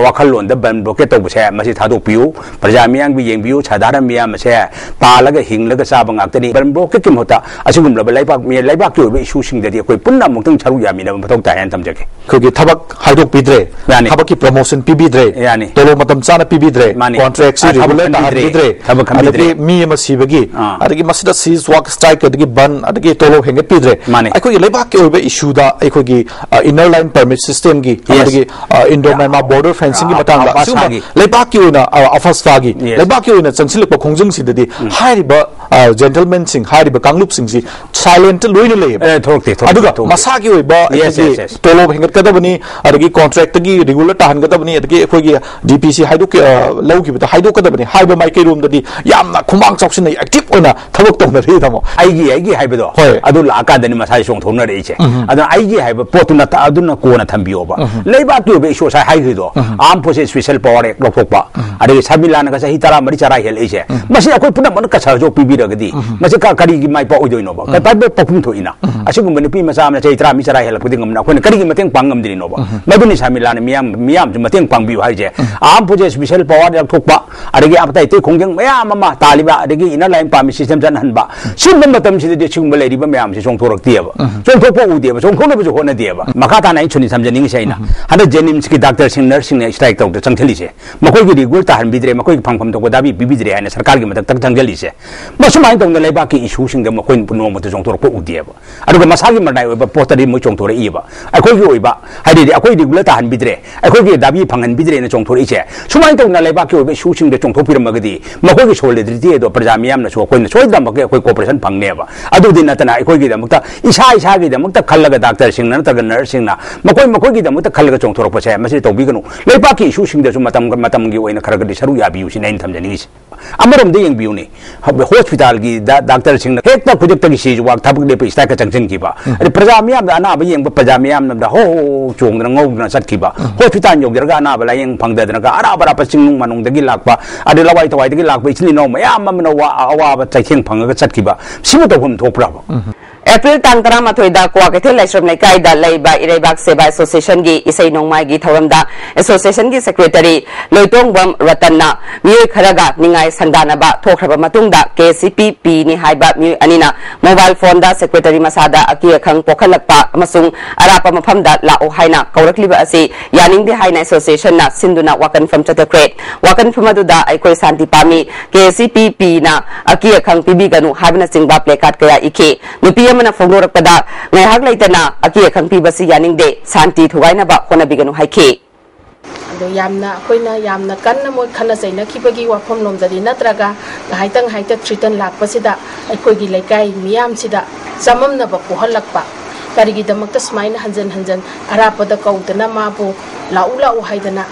[SPEAKER 16] wakhalon da ban block taw bu se masi thadok piu praja miyam bi yeng biu sadharan miyam se palaga hinglaga sabang aktani ban block ki mota asugum la laibak ki issue sing da di koi punna mungtang charu ya mi na mathok ta yan tamjake
[SPEAKER 15] ꯑꯩꯈꯣꯏꯒꯤ ꯊꯕꯛ ꯍꯥꯏꯗꯣꯛꯄꯤꯗ꯭ꯔꯦ ꯊꯕꯛꯀꯤ promotion ꯄꯤꯕꯤꯗ꯭ꯔꯦ ꯇꯣꯂꯣꯞ ꯃꯇꯝ ꯆꯥꯅ ꯄꯤꯕꯤꯗ꯭ꯔꯦ ꯀꯣꯟꯇ꯭ꯔꯦꯛꯁꯤ regular ꯇꯥꯍꯟꯕꯤꯗ꯭ꯔꯦ ꯑꯗꯒꯤ ꯃꯤ ꯑꯃ ꯁꯤꯕꯒꯤ ꯑꯗꯒꯤ ꯃꯁꯤꯗ ꯁꯤꯖ ꯋꯥꯛ ꯁ꯭ꯇ꯭ꯔꯥꯏꯛ ꯑꯗꯒꯤ ꯕꯟ ꯑꯗꯒꯤ ꯇꯣꯂꯣꯞ ꯍꯦꯟꯒꯠꯄꯤꯗ꯭ꯔꯦ ꯑꯩꯈꯣꯏꯒꯤ ꯂꯩꯕꯥꯛꯀꯤ ꯑꯣꯏꯕ ꯏꯁꯨꯗ ꯑꯩꯈꯣꯏꯒꯤ ꯏꯅꯔ ꯂꯥꯏꯟ ꯄꯔꯃꯤꯠ ꯁꯤꯁꯇꯦꯝꯒꯤ ꯑꯗꯒꯤ ꯏꯟꯗꯣ ꯃ꯭ꯌꯥꯟꯃꯥꯔ ꯕꯣꯔꯗꯔ ꯐꯦꯟꯁꯤꯡꯒꯤ ꯃꯇꯥꯡꯗ ꯑꯁꯤꯒꯨꯝꯕ ꯂꯩꯕꯥꯛꯀꯤ ꯑꯣꯏꯅ ꯑꯐꯁꯇꯥꯒꯤ ꯂꯩꯕꯥꯛꯀꯤ ꯑꯣꯏꯅ ꯆꯪꯁꯤꯜꯂꯛꯄ ꯈꯣꯡꯖꯪꯁꯤꯗꯗꯤ ꯍꯥꯏꯔꯤꯕ ꯖꯦꯟꯇꯜꯃꯦꯟꯁꯤꯡ ꯍꯥꯏꯔꯤꯕ ꯀꯥꯡꯂꯨꯞꯁꯤꯡꯁꯤ ꯁꯥꯏꯂꯦꯟꯇ ꯂꯣꯏꯅ ꯂꯩꯌꯦꯕ ꯑꯗꯨꯒ ꯃꯁꯥꯒꯤ ꯑꯣꯏꯕ ꯇꯣꯂꯣꯞ ꯍꯦꯟꯒꯠꯀꯗꯕꯅꯤ ꯑꯗꯒꯤ ꯀꯣꯟꯇ꯭ꯔꯦꯛꯇꯒꯤ ꯔꯤꯒꯨꯂꯔ ꯇꯥꯍꯟꯒꯗꯕꯅꯤ ꯑꯗꯒꯤ ꯑꯩꯈꯣꯏꯒꯤ ꯗꯤꯄꯤꯁꯤ ꯂꯧꯈꯤꯕꯗ ꯍꯥꯏꯗꯣꯛꯀꯗꯕꯅꯤ ꯍꯥꯏꯕ ꯃꯥꯏꯀꯩꯔꯣꯝꯗꯗꯤ ꯌꯥꯝꯅ ꯈꯨꯃꯥꯡ ꯆꯥꯎꯁꯤꯟꯅ ꯑꯦꯛꯇꯤꯚ ꯑꯣꯏꯅ ꯊꯕꯛ ꯇꯧꯅꯔꯤ ꯇꯥꯃꯣ
[SPEAKER 16] ꯑꯩꯒꯤ ꯍꯥꯏꯕꯗꯣ ꯑꯗꯨ ꯂꯥꯛꯑꯀꯥꯟꯗꯅꯤ ꯃꯁꯥꯏ ꯆꯣꯡꯊꯣꯛꯅꯔꯛꯏꯁꯦ ꯑꯗꯨꯅ ꯑꯩꯒꯤ ꯍꯥꯏꯕ ꯄꯣꯠꯇꯨꯅ ꯑꯗꯨꯅ ꯀꯣꯟꯅ ꯊꯝꯕꯤꯌꯣꯕ ꯂꯩꯕꯥꯛꯀꯤ ꯑꯣꯏꯕ ꯏꯁꯨ ꯉꯁꯥꯏ ꯍꯥꯏꯈ꯭ꯔꯤꯗꯣ ꯑꯥꯔꯝ ꯐꯣꯔꯁꯦꯁ ꯁ꯭ꯄꯦꯁꯤꯌꯦꯜ ꯄꯋꯥꯔ ꯑꯦꯛ ꯂꯧꯊꯣꯛꯄ ꯑꯗꯒꯤ ꯁꯪꯕꯤꯙꯥꯟꯅꯒ ꯆꯍꯤ 14 ꯆꯔꯥ ꯍꯦꯜꯂꯛꯏꯁꯦ ꯃꯁꯤ ꯑꯩꯈꯣꯏ ꯄꯨꯝꯅꯃꯛꯅ ꯀꯁꯔꯖꯣꯛ ꯄꯤꯕꯤꯔꯒꯗꯤ ꯃꯁꯤ ꯀꯔꯤꯒꯤ ꯃꯥꯏ ꯄꯥꯛꯑꯣꯏꯗꯣꯏꯅꯣꯕ ꯀꯩ ꯄꯥꯛꯐꯝ ꯊꯣꯛꯏꯅ ꯑꯁꯤꯒꯨꯝꯕ ꯅꯨꯄꯤ ꯃꯆꯥ ꯑꯃꯅ ꯆꯍꯤ 10 ꯆꯔꯥ ꯍꯦꯜꯂꯛꯄꯗꯤ ꯉꯝꯅ ꯑꯩꯈꯣꯏꯅ ꯀꯔꯤꯒꯤ ꯃꯇꯦꯡ ꯄꯥꯡ ꯉꯝꯗ꯭ꯔꯤꯅꯣꯕ ꯃꯗꯨꯅꯤ ꯁꯪꯕꯤꯙꯥꯟꯅ ꯃꯤꯌꯥꯝꯁꯨ ꯃꯇꯦꯡ ꯄꯥꯡꯕꯤꯌꯨ ꯍꯥꯏꯁꯦ ꯑꯥꯔꯝ ꯐꯣꯔꯁꯦꯁ ꯁ꯭ꯄꯦꯁꯤꯌꯦꯜ ꯄꯋꯥꯔ ꯂꯧꯊꯣꯛꯄ ꯑꯗꯒꯤ ꯑꯇꯩ ꯑꯇꯩ ꯈꯣꯡꯖꯪ ꯃꯌꯥꯝ ꯑꯃ ꯇꯥꯜꯂꯤꯕ ꯑꯗꯒꯤ ꯏꯅꯔ ꯂꯥꯏꯟ ꯄꯥꯔꯃꯤꯠ ꯁꯤꯁꯇꯦꯝ ꯆꯠꯍꯟꯕ ꯁꯤꯒꯨꯝꯕ ꯃꯇꯝꯁꯤꯗꯗꯤ ꯁꯤꯒꯨꯝꯕ ꯂꯩꯔꯤꯕ ꯃꯌꯥꯝꯁꯤ ꯆꯣꯡꯊꯣꯔꯛꯇꯦꯕ ꯆꯣꯡꯊꯣꯛꯄ ꯎꯗꯦꯕ ꯆꯣꯡꯊꯣꯛꯅꯕꯁꯨ ꯍꯣꯠꯅꯗꯦꯕ ꯃꯈꯥ ꯇꯥꯅ ꯑꯩ ꯁꯨꯅꯤ ꯊꯝꯖꯅꯤꯡꯉꯤꯁꯦ ꯑꯩꯅ ꯍꯟꯗꯛ ꯖꯦꯅꯤꯝꯁꯀꯤ ꯗꯥꯛꯇꯔꯁꯤꯡ ꯅꯔꯁꯁꯤꯡꯅ ꯁ꯭ꯇ꯭ꯔꯥꯏꯛ ꯇꯧꯗ ꯆꯪꯁꯤꯜꯂꯤꯁꯦ ꯃꯈꯣꯏꯒꯤ ꯔꯤꯒꯨꯂꯔ ꯇꯥꯍꯟꯕꯤꯗ꯭ꯔꯦ ꯃꯈꯣꯏꯒꯤ ꯐꯪꯐꯝ ꯊꯣꯛꯄ ꯗꯥꯕꯤ ꯄꯤꯕꯤꯗ꯭ꯔꯦ ꯍꯥꯏꯅ ꯁꯔꯀꯥꯔꯒꯤ ꯃꯊꯛꯇ ꯆꯪꯁꯤꯜꯂꯤꯁꯦ ꯃꯁꯨꯃꯥꯏꯅ ꯇꯧꯅ ꯂꯩꯕꯥꯛꯀꯤ ꯏꯁꯨꯁꯤꯡꯗ ꯃꯈꯣꯏꯅ ꯅꯣꯡꯃꯇ ꯆꯣꯡꯊꯣꯔꯛꯄ ꯎꯗꯦꯕ ꯑꯗꯨꯒ ꯃꯁꯥꯒꯤ ꯃꯔꯅꯥꯏ ꯑꯣꯏꯕ ꯄꯣꯠꯇꯗꯤ ꯃꯣꯏ ꯆꯣꯡꯊꯣꯔꯛꯏꯕ ꯑꯩꯈꯣꯏꯒꯤ ꯑꯣꯏꯕ ꯍꯥꯏꯗꯤ ꯑꯩꯈꯣꯏ ꯔꯤꯒꯨꯂꯔ ꯇꯥꯍꯟꯕꯤꯗ꯭ꯔꯦ ꯑꯩꯈꯣꯏꯒꯤ ꯗꯥꯕꯤ ꯐꯪꯍꯟꯕꯤꯗ꯭ꯔꯦꯅ ꯆꯣꯡꯊꯣꯔꯛꯏꯁꯦ ꯁꯨꯃꯥꯏꯅ ꯇꯧꯅ ꯂꯩꯕꯥꯛꯀꯤ ꯑꯣꯏꯕ ꯏꯁꯨꯁꯤꯡꯗ ꯆꯣꯡꯊꯣꯛꯄꯤꯔꯝꯃꯒꯗꯤ ꯃꯈꯣꯏꯒꯤ ꯁꯣꯂꯤꯗꯔꯤꯇꯤ ꯑꯗꯣ ꯄ꯭ꯔꯖꯥ ꯃꯤꯌꯥꯝꯅꯁꯨ ꯑꯩꯈꯣꯏꯅ ꯁꯣꯏꯗꯅꯃꯛꯀꯤ ꯑꯩꯈꯣꯏ ꯀooperation ꯐꯪꯅꯦꯕ ꯑꯗꯨꯗꯤ ꯅꯠꯇꯅ ꯑꯩꯈꯣꯏꯒꯤꯗꯃꯛꯇ ꯏꯁꯥꯒꯤꯗꯃꯛꯇ ꯈꯜꯂꯒ ꯗꯥꯛꯇꯔꯁꯤꯡꯅ ꯅꯠꯇ꯭ꯔꯒ ꯅꯔꯁꯁꯤꯡꯅ ꯃꯈꯣꯏꯒꯤꯗꯃꯛꯇ ꯈꯜꯂꯒ ꯆꯣꯡꯊꯣꯔꯛꯄꯁꯦ ꯃꯁꯤ ꯇꯧꯕꯤꯒꯅꯨ ꯂꯩꯕꯥꯛꯀꯤ ꯏꯁꯨꯁꯤꯡꯗꯁꯨ ꯃꯇꯝꯒꯤ ꯑꯣꯏꯅ ꯈꯔꯒꯗꯤ ꯁꯔꯨꯛ ꯌꯥꯕꯤꯌꯨꯁꯤꯅ ꯑꯩꯅ ꯊꯝꯖꯅꯤꯡꯉꯤꯁꯦ ꯑꯃꯔꯣꯝꯗ ꯌꯦꯡꯕꯤꯌꯨꯅꯦ ꯍꯣꯁꯄꯤꯇꯥꯜꯒꯤ ꯗꯥꯛꯇꯔꯁꯤꯡꯅ ꯍꯦꯛꯇ ꯈꯨꯗꯛꯇꯒꯤ ꯁꯤꯖꯨꯋꯥꯛ ꯊꯕꯛ ꯂꯦꯞꯄ ꯁ꯭ꯇ꯭ꯔꯥꯏꯛꯀ ꯆꯪꯁꯤꯟꯈꯤꯕ ꯑꯗꯩ ꯄ꯭ꯔꯖꯥ ꯃꯤꯌꯥꯝꯗ ꯑꯅꯥꯕ ꯌꯦꯡꯕ ꯄ꯭ꯔꯖꯥ ꯃꯤꯌꯥꯝꯅ ꯍꯣ ꯆꯣꯡꯗꯅ ꯉꯧꯗꯅ ꯆꯠꯈꯤꯕ ꯍꯣꯁꯄꯤꯇꯥꯜ ꯌꯧꯖꯔꯒ ꯑꯅꯥꯕ ꯂꯥꯌꯦꯡ ꯐꯪꯗꯗꯅꯒ ꯑꯔꯥꯞ ꯆꯤꯡꯅꯨꯡ ꯃꯅꯨꯡꯗꯒꯤ ꯂꯥꯛꯄ ꯑꯗꯩ ꯂꯋꯥꯏ ꯊꯋꯥꯏꯗꯒꯤ ꯂꯥꯛꯄ ꯏꯆꯤꯜ ꯏꯅꯥꯎ ꯃꯌꯥꯝ ꯑꯃꯅ ꯑꯋꯥꯕ ꯆꯩꯊꯦꯡ ꯐꯪꯉꯒ ꯆꯠꯈꯤꯕ ꯁꯤꯕꯨ ꯇꯧꯐꯝ ꯊꯣꯛꯄ꯭ꯔꯕ
[SPEAKER 1] April tang 13 Kwa Kethel Laisram Leikaida Leiba Irebak Seba Association gi Isai Nongmai gi Thoramda Association gi Secretary Loitongbam Ratanna Mioi Kharaga Ningai Sandanaba Thokraba Matungda KCPP ni haiba Mioi Anina Mobile phone da Secretary Masada Akia Khang Pokhalakpa amasung Arapa Maphamda La Ohaina Kaurakliba Asi Yaningdi Haina Association na Sinduna Wakan from Chatakret Wakan from Aduda Aikoi Santi Pami KCPP na Akia Khang Pibiganu Habna Singba Plekat Kaya Ike Nupi mana fonglor pada ngaihak laitana aki khang pi basi yaning de santi thugaina ba khona biganu haike
[SPEAKER 17] ado yamna koina yamna kanna mo khana saina khibagi wafam lomdadi natraga haitang haita tritan lakpasida aikogi laikai miyam sida samamna ba pohalakpa karigi damakta smaina hanjan arapada kaudana mabu laula u haidana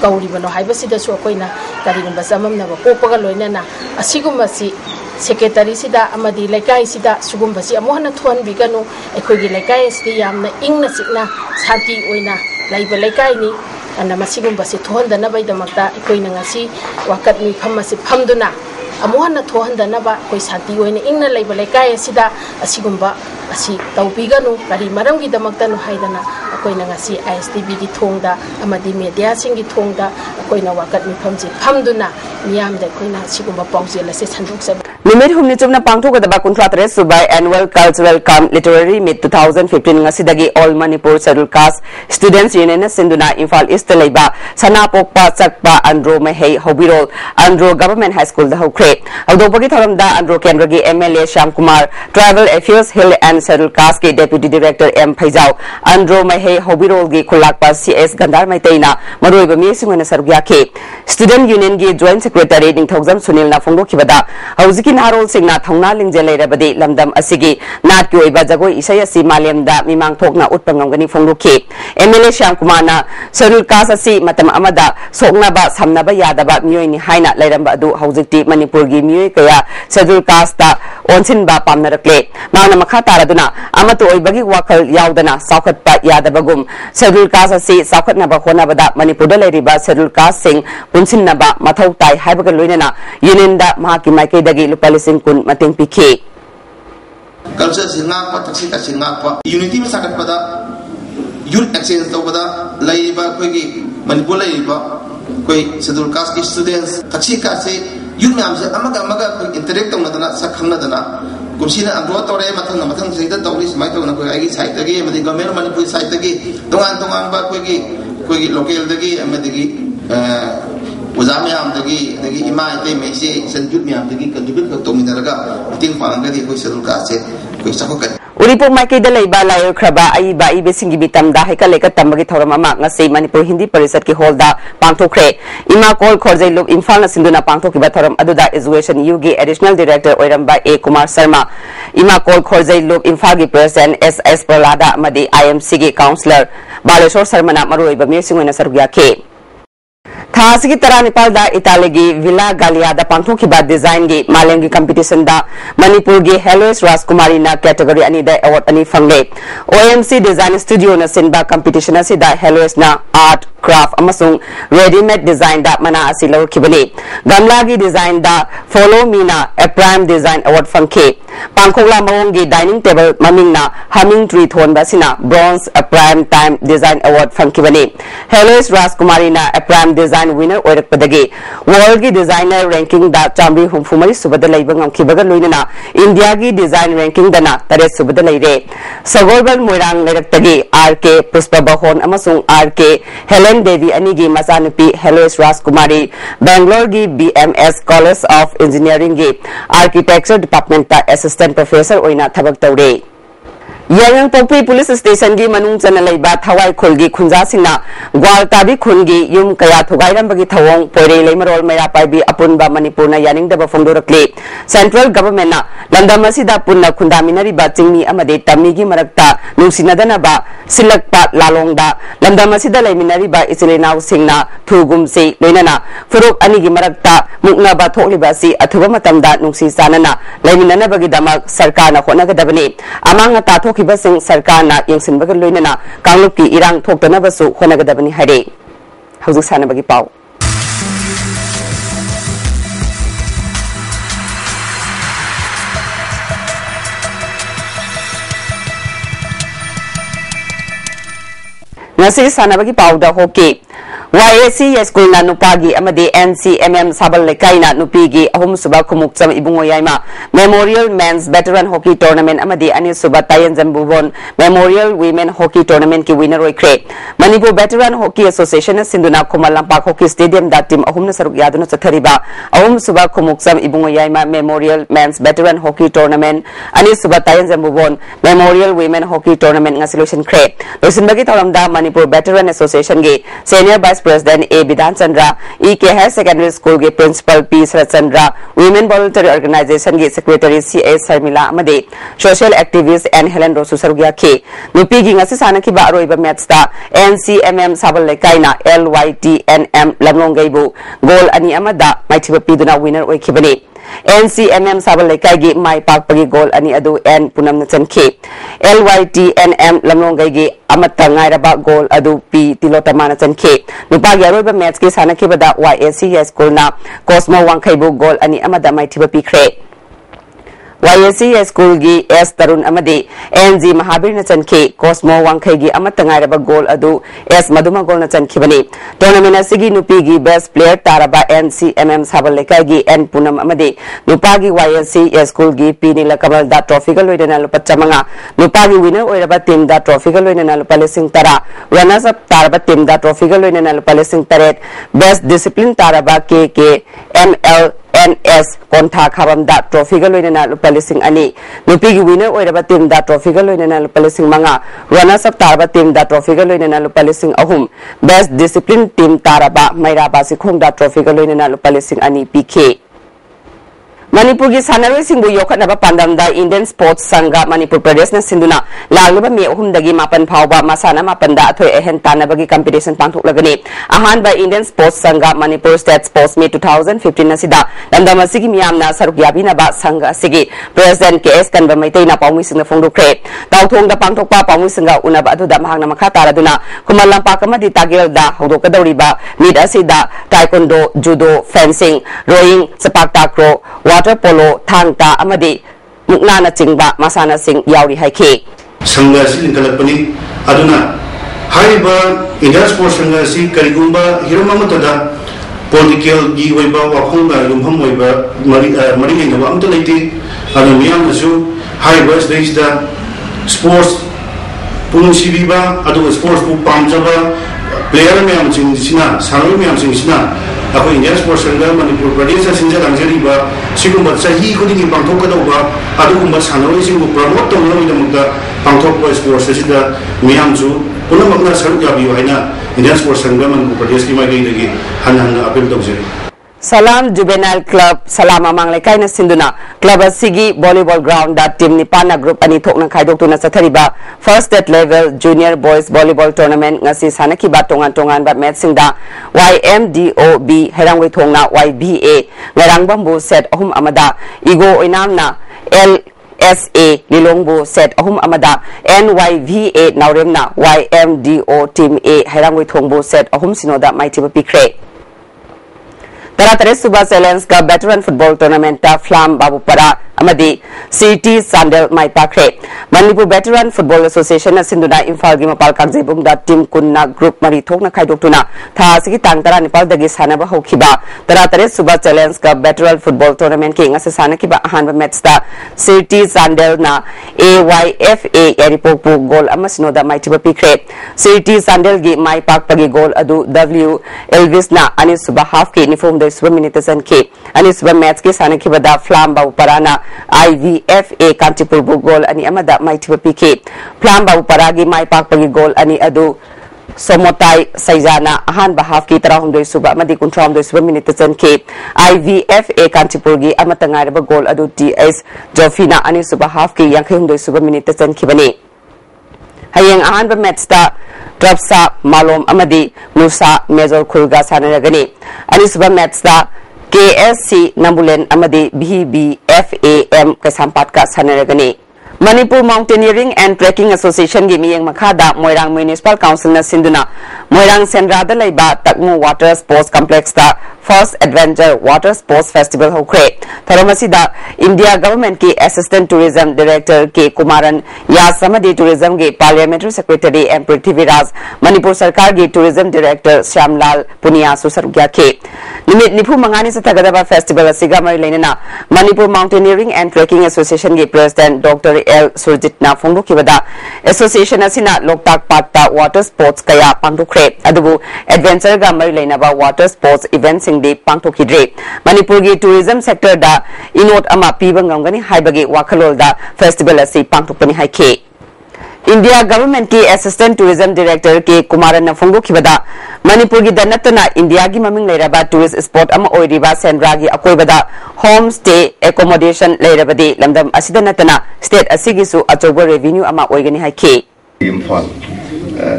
[SPEAKER 17] kauri bano haibasida so koina karigamba samamna ba popaga loinana asigumasi Secretary sida amadi laikai sida sugumbasi amohana thuan biganu ekhogi laikai sidi yamna ingna sikna santi oina laiba laikai ni ana masigumbasi thuan dana bai damakta ekoina ngasi wakat mi phamasi phamduna amohana thuan dana ba koi santi oina ingna laiba laikai sida asigumba asi taubiganu kari maramgi damakta no haidana akoina ngasi ISTB gi thongda amadi media singi thongda akoina wakat mi phamji phamduna miyam da koina sigumba paujela se sanduk sa
[SPEAKER 1] Limit humni chumna pangthokadaba 53 Subai Annual Cultural Cum Literary Meet 2015 ngasidagi All Manipur Scheduled Caste Students Union Sinduna Imphal East Leiba Sanapokpa Chakpa Andro Mahei Hobirol Andro Government High School da Hokre Adopagi Thoramda Andro Kendragi MLA Shyam Kumar Tribal Affairs Hill and Scheduled Caste ki Deputy Director M Phaijau Andro Mahei Hobirol gi Khulakpa CS Gandar Maitaina Maroiba Misingona Sargyake Student Union gi Joint Secretary Ningthokjam Sunil na Phongdokhibada Hauziki Narol Singna Thongna Lingjele Rabadi Lamdam Asigi Nat ki oiba jagoi isai asi malemda mimang thokna utpangamgani Phongdokhi MLA Shyam Kumar na Scheduled Caste asi matam amada soknaba samnaba yadaba mioi ni haina lairamba adu hauzikti Manipur gi mioi kaya Scheduled Caste ta onsinba pamnarakle mana makha taraduna amatu oibagi wakal yaudana saukhatpa yadabagum Scheduled Caste asi saukhatnaba honabada Manipur da leiriba Scheduled Caste sing punsinnaba mathau tai haibaga loinana union da mahaki maikaidagi Palising kun mating pikhi
[SPEAKER 18] culture singakpa taksi singakpa unity ma sakat pada youth exchange to pada laiba koigi Manipur laiba koi Scheduled Caste students taksi ka se youth nam se amaga koi interact tong nadana sakhang nadana कुमसीना अंग्रो तौरे मथंग से तौरी सुमाय तौना कोई आगे side तगी government Manipur side तगी तोंगान बा कोई local तगी ओजा ma'am तगी इमा इते मेसे संजुट ma'am तगी contribute तौमिनरगा मतेंग पांगदी कोई शेड्यूल कास्ट से कोई सपोर्ट
[SPEAKER 1] उरीपुर माइकई लाइबा लायोख्रबा अईबा इबेसिंगी मितमदा हेकलेका तंबगी थौरम अमा ngasi Manipur Hindi Parishad ki holda pangthokre ima kol khorjai lup imphal na sinduna pangthokiba thoram aduda education UG additional director oiramba A Kumar Sharma ima kol khorjai lup imphal gi president SS Pralada amadi IMC gi councillor Baleshwar Sharma na maruiba mirsingona sarugya ke थास की तरह नेपाल दा इतालेगी villa गालिया दा पांथो की बाद design की मालेंगी competition दा मणिपुर की हेलोस राजकुमारी ना कैटेगरी अनि दा अवार्ड अनि फंगे OMC डिजाइन स्टूडियो ना सिनबा कंपटीशन से दा हेलोस ना आर्ट क्राफ्ट अमसुंग रेडीमेड डिजाइन दा मना असि लौरखिबनी गमला की डिजाइन दा फॉलो मी ना ए प्राइम डिजाइन अवार्ड फंगे पांखोला मवंग की डाइनिंग टेबल ममिंग ना हमिंग ट्री थोन बसिना bronze A prime time design award फंखिबनी हेलोस राजकुमारी ना ए प्राइम डिजाइन विनर ओरकपदगी वर्ल्ड की डिजाइनर रैंकिंग दा चामरी हुमफुमरी सुबद लैब ngमखिबगा लोइनना इंडिया की डिजाइन रैंकिंग दना तरे सुबद लैरे सगोरबल मोइरांग लेरक्तगी RK पुष्पा बहोन अमसुंग RK हेलेन देवी अनिगी मचानुपी हेलोस राजकुमारी बेंगलोर की BMS कॉलेज ऑफ इंजीनियरिंग की आर्किटेक्चर डिपार्टमेंट ता असिस्टेंट प्रोफेसर ओइना थबक तौरे यांग पोपी पुलिस स्टेशन की मनुंग चना लैबा थवाई खुलगी खुंजासिंगना ग्वालताबी खुनगी युम कया थुगाइरंबगी थवोंग पोइरे लेमरोल मैरा पाइबी अपुनबा मणिपुरना यानिंगदबा फोंदोरक्ले सेंट्रल गवर्नमेंट ना लंदम असिदा पुन्ना खुंदामिनरिबा चिंगमी अमदे तमीगी मरक्ता नुंसिनदनबा सिलक्पा लालोंगदा लंदम असिदा लेमिनरिबा इचिलेनाउ सिंगना थुगुमसे लोइनना फुरुक अनिगी मरक्ता मुक्नबा थोकलिबासी अथुबा मतमदा नुंसि चानना लेमिननबगी दमक सरकारना होनगदबने अमांग ताथो सरकार ना यंगसिनबग लोइनना कांगलुप की इरांग थोक्तनबसु होनगदबनी हरे हौजिक सानबगी पाउ ngasi sanabagi pauda hoki YAC school na nupagi amadi NCMM sabal lekai na nupigi ahum suba kumukcham ibungo yaima Memorial Men's Veteran Hockey Tournament amadi ani suba tayan jambubon Memorial Women Hockey Tournament ki winner oikre Manipur Veteran Hockey Association na sinduna Kumalampak Hockey Stadium da team ahum na saruk yaduna chathariba ahum suba kumukcham ibungo yaima Memorial Men's Veteran Hockey Tournament ani suba tayan jambubon Memorial Women Hockey Tournament nga solution kre losinbagi tawlamda Manipur Veteran Association ge Senior Vice President A Bidhan Chandra EK Higher Secondary School के Principal P Sarat Chandra Women Voluntary Organization के Secretary CA Sarmila Amade Social Activist and Helen Rosu Sarugya के नुपी की ngasi sana की बारो इबा match ता NCMM sabal lekai na LYTNM lamlonggaibu goal ani amada maithiba piduna winner oikibani NCMM sabal lekai gi mai pak pagi goal ani adu N punam na chanke LYTNM lamlonggai gi amata ngairaba goal adu P tilotamana chanke nupa gi aroiba match ki sana ki bada YAC school na Cosmo Wangkhaibu goal ani amada maithiba pikre YAC school gi S Tarun amadi NG Mahabir na chanke Cosmo Wangkhai gi amata ngairaba goal adu S Maduma goal na chankhibani tournament asigi nupi gi best player taraba NCMM sabal lekai gi N Punam amadi nupa gi YAC school gi P Nilakamal da trophy ga loidena lupa chamanga nupa gi winner oiraba team da trophy ga loidena lupa lesing tara runners up taraba team da trophy ga loidena lupa lesing taret best discipline taraba KK ML NS Kontha Khabam da trophy ga loinana lupa lising ani nupi gi winner oiraba team da trophy ga loinana lupa lising manga runners up taraba team da trophy ga loinana lupa lising ahum best discipline team taraba Mairaba Sikhong da trophy ga loinana lupa lising ani PK Manipur की सानवे Singh योखनब पांडमदा Indian sports संघ मणिपुर प्रदेश न सिंधुना लालिब मे अहुमदगी मापन फावबा मसाना मापनदा अथोय एहन तानबगी competition पांथोकलगनी अहानब इंडियन स्पोर्ट्स संघ मणिपुर स्टेट स्पोर्ट्स मीट 2015 असिदा लंदम असिगी मियामना सरुक याबिनबा संघ असिगी प्रेसिडेंट KS कनब मैतैना पाउमी सिंह फोंदोखरे ताउथोंगदा पांथोकपा पाउमी सिंह उनब अदुदा महांगना मखा तारादुना कुमलंपाक अमदि तागेलदा हौदोकदौरिबा मीट असिदा taekwondo judo fencing rowing sepak takraw water polo thangta अमदि मुक्नाना चिंगबा मसाना सिंह यावरी हाइखे
[SPEAKER 4] संघ असि लिंकलपनी अदुना हाइबा इंडिया स्पोर्ट्स संघ असि करिगुंबा हिरम अमतदा पॉलिटिकल गी ओइबा वाखोंगा युमहम ओइबा मरि लेंगबा अमत लेति अदु मियाम नसु हाई बस देशदा स्पोर्ट्स पुंसीबीबा अदु स्पोर्ट्स पु पामजबा प्लेयर मैम सिंह सानोई मैम सिंह अखोई इंडियन स्पोर्ट्स संघ मणिपुर प्रदेश सिंजा लांजरीबा सिगुंबा चाही खुदिंगी पांथोकदौबा अदुगुंबा सानोई सिंह प्रमोट तौनबगीदमक्ता पांथोकपा स्पोर्ट्स असिदा मियामसु पुनमकना सरुक याबियो हाइना इंडियन स्पोर्ट्स संघ मणिपुर प्रदेश की माइगैदगी हन appeal तौजरी
[SPEAKER 1] Salam Juvenile Club Salam Amang Lekai Sinduna Club Sigi Volleyball Ground that team Nipana Group ani thokna khaidok tuna sathariba first state level junior boys volleyball tournament ngasi sanaki ba tongan ba match singda YMDOB herangwei thongna YBA ngarang bambu set ahum amada Igo Oinamna LSA Lilongbu set ahum amada NYVA Nauremna YMDO team A herangwei thongbu set ahum sinoda maitiba pikre Taratare Suba Challenge ka veteran football tournament ta Flam Babupara amadi City Sandel Mai Pakre Manipur Veteran Football Association na Sinduna Imphal gi mapal kangjebum da team kunna group mari thokna khaidoktuna tha sigi tang tara Nepal dagi sanaba hokhiba Taratare Suba Challenge ka veteran football tournament ki ngase sanakiba ahanba match ta City Sandel na AYFA Yaripokpu goal amasino da maitiba pikre City Sandel gi mai pak pagi goal adu W Elvis na ani suba half ki uniform da suba minute san ki ani suba match ki sanakiba da Flam Babupara na IVFA Kantipur bu goal ani amada maitiba PK Flam Babupara gi mai pak pagi goal ani adu Somotai Saijana ahan bahaf ki tarahumdoi suba amadi kuntramdoi suba minute chan ki IVFA Kantipur gi amatangai ba goal adu TS Jofina ani suba half ki yankhumdoi suba minute chan ki bani hayeng ahan ba match ta Drapsa Malom amadi Musa Major Khulga sanaragani ani suba match ta KSC Nambulen amadi BBFAM Kasampat ka sanaragani Manipur Mountaineering and Trekking Association gi miyeng makhada Moirang Municipal Council na sinduna Moirang Sendra da laiba Takmu Water Sports Complex ta First Adventure Water Sports Festival hokre Tharomasida India Government ki Assistant Tourism Director K Kumaran Yasamadi Tourism gi Parliamentary Secretary M Prithviraj Manipur Sarkar gi Tourism Director Shyamlal Punia susarugya ke Limit nipu mangani sa tagadaba festival asiga mari lainana Manipur Mountaineering and Trekking Association gi President Dr. L. Surjitna Fongdokibada Association asina Loktak Patta Water Sports kaya pangdokre adubu adventure ga mari lainaba water sports events singdi pangdokidre Manipur gi tourism sector da inot ama piba ngamgani haibagi wakhalol da festival asi pangdokpani haike India Government ki Assistant Tourism Director K Kumaran na Fongdokibada Manipur gi danatana India gi maming leiraba tourist spot ama oiriba Sendra gi akoibada homestay accommodation leirabadi lamdam asida natana state asigi su achobo revenue ama oigani haike
[SPEAKER 19] Imphal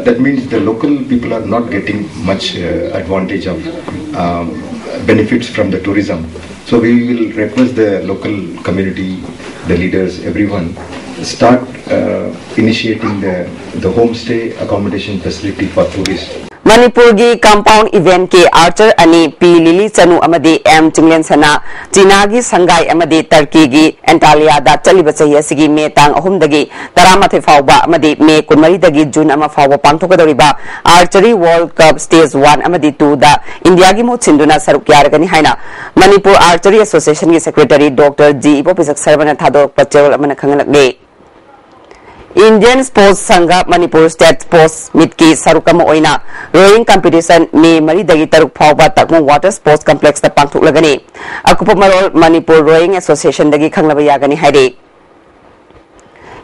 [SPEAKER 19] that means the local people are not getting much advantage of benefits from the tourism so we will request the local community the leaders everyone start initiating the homestay accommodation facility for tourists
[SPEAKER 1] Manipur gi compound event ke archer ani P Lili Chanu amadi M Chinglen Sana China gi Sangai amadi Turkey gi Antalya da chaliba chahi asigi me tang ahum dagi taramathe fawba amadi me kunmari dagi June ama fawba pangthokadoriba Archery World Cup Stage 1 amadi 2 da India gi mo chinduna saruk yaragani haina Manipur Archery Association gi Secretary Dr. G Ipopisak Sarvana Thadok Pachewal amana khangalakle Indian Sports Sangha Manipur State Sports Meet ki sarukama oina rowing competition me mari dagi taruk phawba Takmu Water Sports Complex ta pangthuklagani akupa marol Manipur Rowing Association dagi khanglaba yagani haide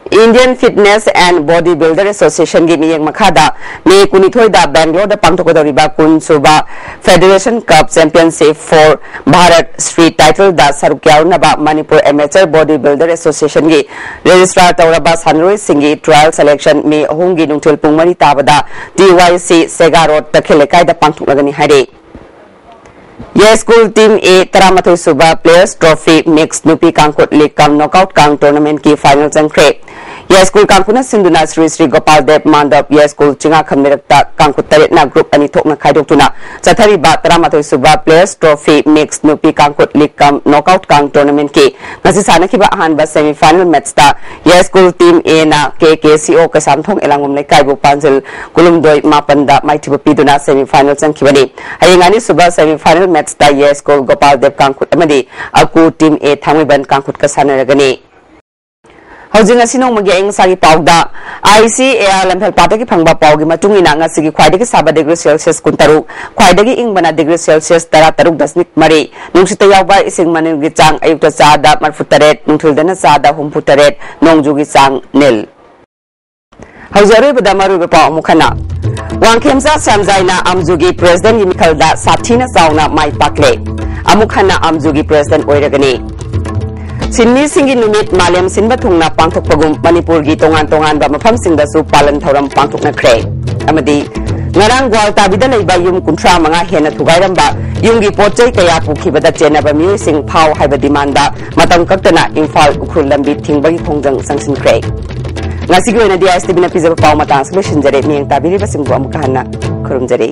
[SPEAKER 1] Indian Fitness and Bodybuilder Association gi miyeng makhada me kunithoi da Bangalore da pangthokodoriba kunsuba Federation Cup Championship for Bharat Street title da sarukyauna ba Manipur Amateur Bodybuilder Association gi registrar tawraba Sanroi Singhi trial selection me hongi nungthil pungmari tabada TYC Segarot takhelekai da pangthuklagani haide Yes School Team A Taramatoi Suba Players Trophy Mixed Nupi Kangkot League Kam Knockout Kang Tournament ki final jangkre Yes School Kankuna Sinduna Sri Sri Gopal Dev Mandap Yes School Chinga Khammirakta Kankut Taretna Group Ani Thokna Khaidokuna Chathariba Taramatoi Suba Players Trophy Mixed Nupi Kankut League Kam Knockout Kang Tournament ki ngasi sanakiba ahanba semi final match ta Yes School Team A na KKCO Kasamthong Elangom Lekai bu Panjil Kulumdoi Mapanda Maithiba Piduna semi final changkhibani hayengani suba semi final match ta Yes School Gopal Dev Kankut amadi Aku Team A Thangwiban Kankut ka sanaragani Housing Asino Maging Sagi Pauda, ICAR Lampel Pataki Pangba Paugi Matungina Nasigi Quidaki Saba degree Celsius Kuntaru, Quidaki Ingmana degree Celsius Tarataruk Dasnik Mari, Nungsitayaba Ising Manu Gitang Ayuta Sada, Marfutaret, Nuntildana Sada, Humputaret, Nongjugi Sang Nil. Hauzari Badamaru Pau Mukana. Wang Kemsa Samzaina Amzugi President Yimikalda Satina Sauna Mai Pakle, Amukana Amzugi President Oiragani. Sinmi Singi Numit Malem Sinba Thungna Pangthok Pagum Manipur gi tongan ba mafam singda su palan thoram pangthok na kre amadi ngarang gwal tabida leiba yum kuntra manga hena thugairamba yumgi pochai kaya pukhibada chenaba mi sing phau haiba demanda matam kaktana Imphal ukhul lambi thingbagi khongjang sangsin kre ngasi gi oina DSTV na pizaba pau matang solution jare mieng tabiri basingbu amukana khurumjare